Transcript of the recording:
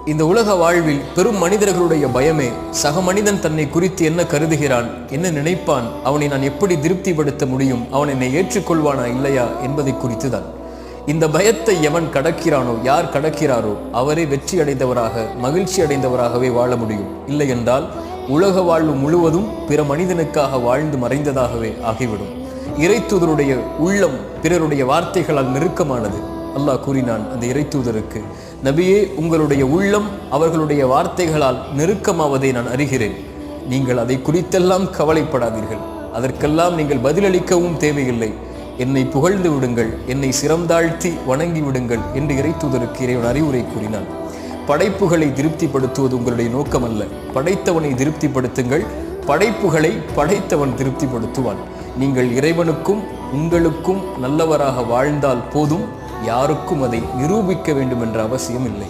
இந்த உலக வாழ்வில் பெரும் மனிதர்களுடைய பயமே சக மனிதன் தன்னை குறித்து என்ன கருதுகிறான், என்ன நினைப்பான், அவனை நான் எப்படி திருப்திப்படுத்த முடியும், அவன் என்னை ஏற்றுக்கொள்வானா இல்லையா என்பதை குறித்துதான். இந்த பயத்தை எவன் கடக்கிறானோ, யார் கடக்கிறாரோ அவரே வெற்றி அடைந்தவராக மகிழ்ச்சி அடைந்தவராகவே வாழ முடியும். இல்லை என்றால் உலக வாழ்வு முழுவதும் பிற மனிதனுக்காக வாழ்ந்து மறைந்ததாகவே ஆகிவிடும். இறைத்தூதருடைய உள்ளம் பிறருடைய வார்த்தைகளால் நெருக்கமானது. அல்லாஹ் கூறினான் அந்த இறைத்தூதருக்கு, நபியே, உங்களுடைய உள்ளம் அவர்களுடைய வார்த்தைகளால் நெருக்கமாவதை நான் அறிகிறேன். நீங்கள் அதை குறித்தெல்லாம் கவலைப்படாதீர்கள். அதற்கெல்லாம் நீங்கள் பதிலளிக்கவும் தேவையில்லை. என்னை புகழ்ந்து விடுங்கள், என்னை சிரம்தாழ்த்தி வணங்கி விடுங்கள் என்று இறைத்தூதருக்கு இறைவன் அறிவுரை கூறினான். படைப்புகளை திருப்திப்படுத்துவது உங்களுடைய நோக்கம் அல்ல. படைத்தவனை திருப்திப்படுத்துங்கள். படைப்புகளை படைத்தவன் திருப்திப்படுத்துவான். நீங்கள் இறைவனுக்கும் உங்களுக்கும் நல்லவராக வாழ்ந்தால் போதும். யாருக்கும் அதை நிரூபிக்க வேண்டும் என்ற அவசியம் இல்லை.